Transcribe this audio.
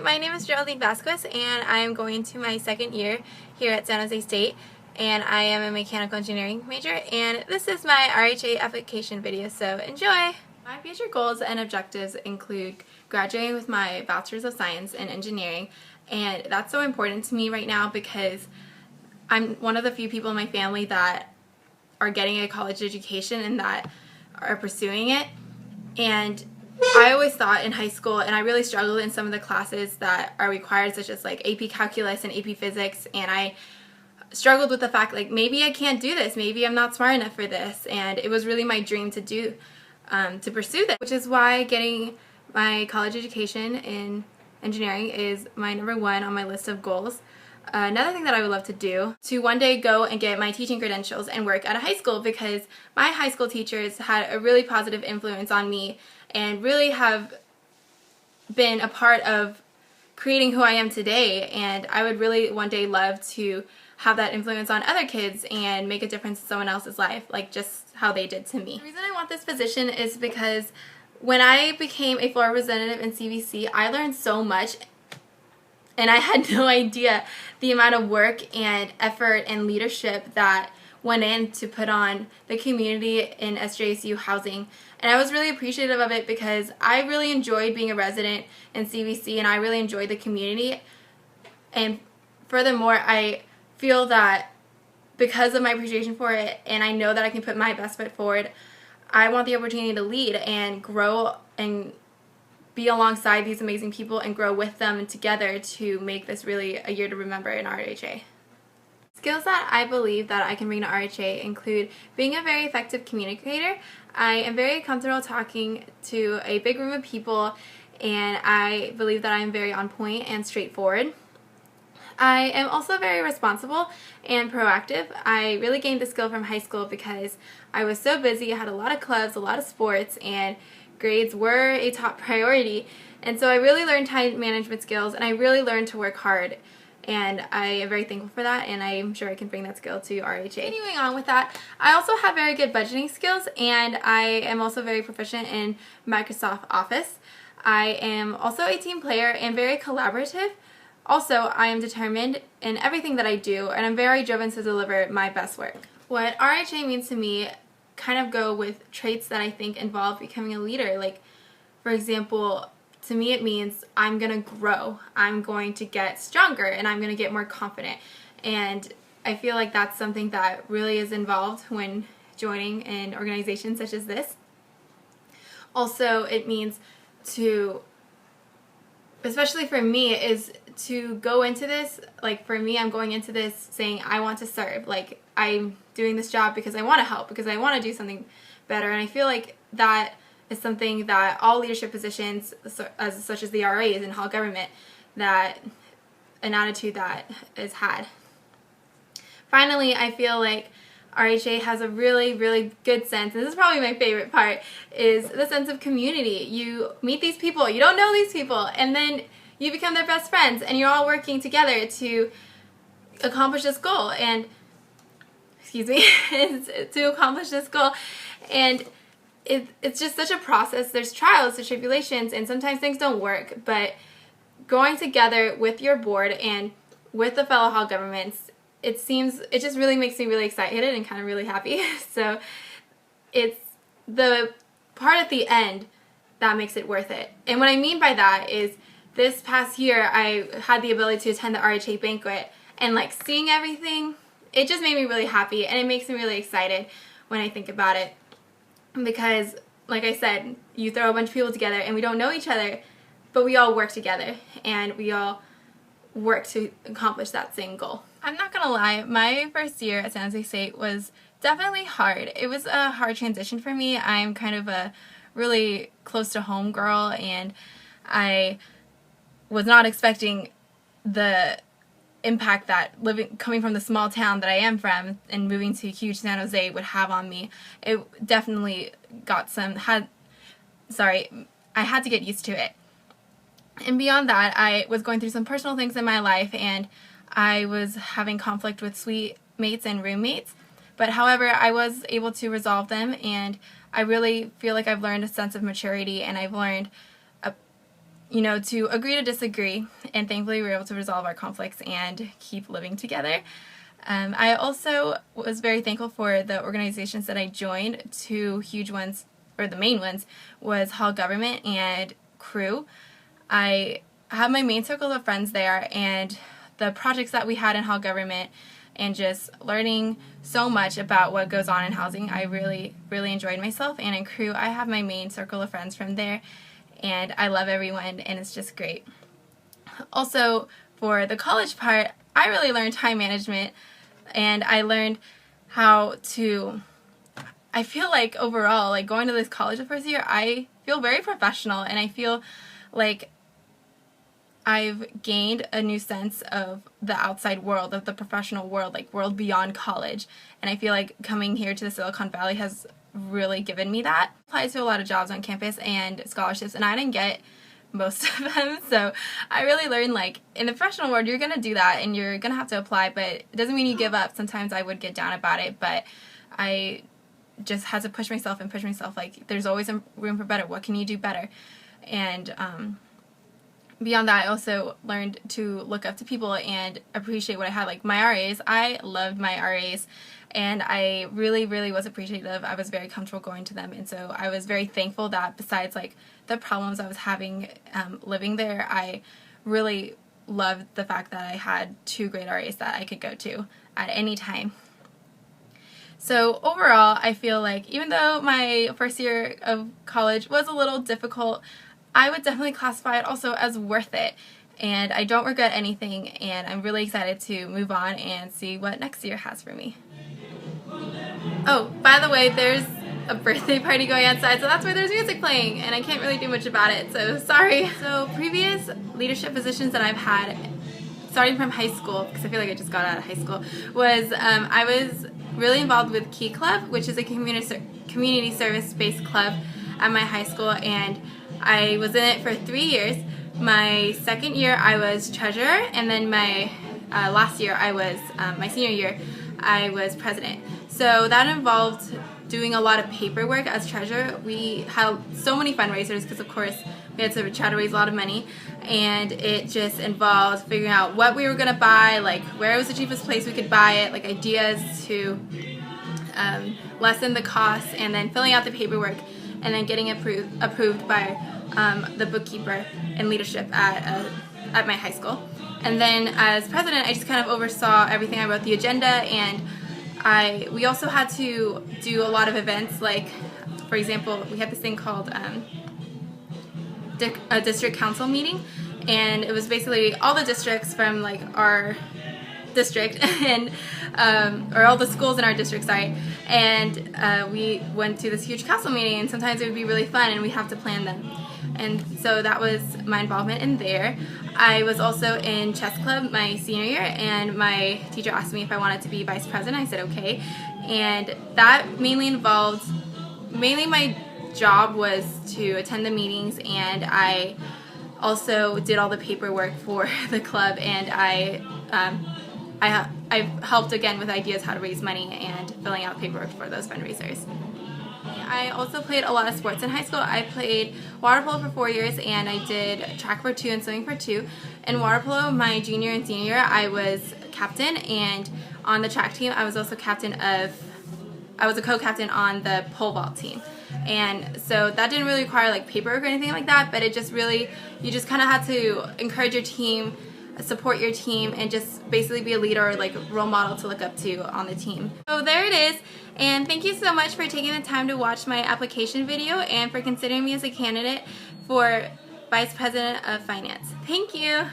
Hi, my name is Geraldine Vasquez, and I am going to my second year here at San Jose State, and I am a mechanical engineering major, and this is my RHA application video, so enjoy! My future goals and objectives include graduating with my Bachelor's of Science in Engineering, and that's so important to me right now because I'm one of the few people in my family that are getting a college education and that are pursuing it. And I always thought in high school, and I really struggled in some of the classes that are required, such as like AP Calculus and AP Physics, and I struggled with the fact like maybe I can't do this, maybe I'm not smart enough for this, and it was really my dream to pursue this, which is why getting my college education in engineering is my #1 on my list of goals. Another thing that I would love to do, to one day go and get my teaching credentials and work at a high school, because my high school teachers had a really positive influence on me and really have been a part of creating who I am today, and I would really one day love to have that influence on other kids and make a difference in someone else's life, like just how they did to me. The reason I want this position is because when I became a floor representative in CVC, I learned so much, and I had no idea the amount of work and effort and leadership that went in to put on the community in SJSU housing. And I was really appreciative of it because I really enjoyed being a resident in CVC, and I really enjoyed the community. And furthermore, I feel that because of my appreciation for it, and I know that I can put my best foot forward, I want the opportunity to lead and grow and be alongside these amazing people and grow with them and together to make this really a year to remember in RHA. Skills that I believe that I can bring to RHA include being a very effective communicator. I am very comfortable talking to a big room of people, and I believe that I am very on point and straightforward. I am also very responsible and proactive. I really gained this skill from high school because I was so busy, I had a lot of clubs, a lot of sports, and grades were a top priority. And so I really learned time management skills, and I really learned to work hard. And I am very thankful for that, and I'm sure I can bring that skill to RHA. Continuing on with that, I also have very good budgeting skills, and I am also very proficient in Microsoft Office. I am also a team player and very collaborative. Also, I am determined in everything that I do, and I'm very driven to deliver my best work. What RHA means to me kind of go with traits that I think involve becoming a leader. Like, for example, to me it means I'm going to grow, I'm going to get stronger, and I'm going to get more confident. And I feel like that's something that really is involved when joining an organization such as this. Also, it means to, especially for me, is to go into this, like for me, I'm going into this saying I want to serve. Like, I'm doing this job because I want to help, because I want to do something better. And I feel like that is something that all leadership positions, such as the RAs in hall government, that an attitude that is had. Finally, I feel like RHA has a really, really good sense, and this is probably my favorite part, is the sense of community. You meet these people, you don't know these people, and then you become their best friends, and you're all working together to accomplish this goal, and, excuse me, to accomplish this goal, and it's just such a process. There's trials, there's tribulations, and sometimes things don't work, but going together with your board and with the fellow hall governments, it just really makes me really excited and kind of really happy. So it's the part at the end that makes it worth it. And what I mean by that is this past year I had the ability to attend the RHA banquet, and like seeing everything, it just made me really happy, and it makes me really excited when I think about it. Because, like I said, you throw a bunch of people together and we don't know each other, but we all work together and we all work to accomplish that same goal. I'm not gonna lie, my first year at San Jose State was definitely hard. It was a hard transition for me. I'm kind of a really close to home girl, and I was not expecting the impact that coming from the small town that I am from and moving to huge San Jose would have on me. It definitely I had to get used to it. And beyond that, I was going through some personal things in my life, and I was having conflict with suite mates and roommates. But however, I was able to resolve them, and I really feel like I've learned a sense of maturity, and I've learned to agree to disagree, and thankfully we were able to resolve our conflicts and keep living together. I also was very thankful for the organizations that I joined. Two huge ones, or the main ones, was Hall Government and Crew. I have my main circle of friends there, and the projects that we had in Hall Government and just learning so much about what goes on in housing, I really, really enjoyed myself. And in Crew, I have my main circle of friends from there, and I love everyone, and it's just great. Also, for the college part, I really learned time management, and I learned how to, I feel like overall, like going to this college the first year, I feel very professional, and I feel like I've gained a new sense of the outside world, of the professional world, like world beyond college. And I feel like coming here to the Silicon Valley has really given me that. I applied to a lot of jobs on campus and scholarships, and I didn't get most of them. So I really learned, like, in the professional world, you're going to do that and you're going to have to apply, but it doesn't mean you give up. Sometimes I would get down about it, but I just had to push myself, like, there's always room for better. What can you do better? And beyond that, I also learned to look up to people and appreciate what I had. Like my RAs, I loved my RAs, and I really, really was appreciative. I was very comfortable going to them, and so I was very thankful that besides like the problems I was having living there, I really loved the fact that I had two great RAs that I could go to at any time. So overall, I feel like even though my first year of college was a little difficult, I would definitely classify it also as worth it, and I don't regret anything, and I'm really excited to move on and see what next year has for me. Oh, by the way, there's a birthday party going outside, so that's why there's music playing, and I can't really do much about it, so sorry. So previous leadership positions that I've had, starting from high school, because I feel like I just got out of high school, was I was really involved with Key Club, which is a community service-based club at my high school, and I was in it for 3 years. My second year I was treasurer, and then my last year I was, my senior year, I was president. So that involved doing a lot of paperwork as treasurer. We had so many fundraisers because of course we had to try to raise a lot of money, and it just involved figuring out what we were going to buy, like where was the cheapest place we could buy it, like ideas to lessen the costs, and then filling out the paperwork and then getting approved by the bookkeeper and leadership at my high school. And then as president, I just kind of oversaw everything. I wrote the agenda, and we also had to do a lot of events, like for example, we had this thing called a district council meeting, and it was basically all the districts from like our district and or all the schools in our district, sorry, and we went to this huge council meeting, and sometimes it would be really fun and we'd have to plan them. And so that was my involvement in there. I was also in chess club my senior year, and my teacher asked me if I wanted to be vice president. I said okay, and that mainly involved, my job was to attend the meetings, and I also did all the paperwork for the club, and I helped again with ideas how to raise money and filling out paperwork for those fundraisers. I also played a lot of sports in high school. I played water polo for 4 years, and I did track for 2 and swimming for 2. In water polo, my junior and senior year, I was captain, and on the track team, I was also I was a co-captain on the pole vault team. And so that didn't really require like paperwork or anything like that, but it just really, you just kind of had to encourage your team, support your team, and just basically be a leader or like role model to look up to on the team. So there it is, and thank you so much for taking the time to watch my application video and for considering me as a candidate for Vice President of Finance. Thank you!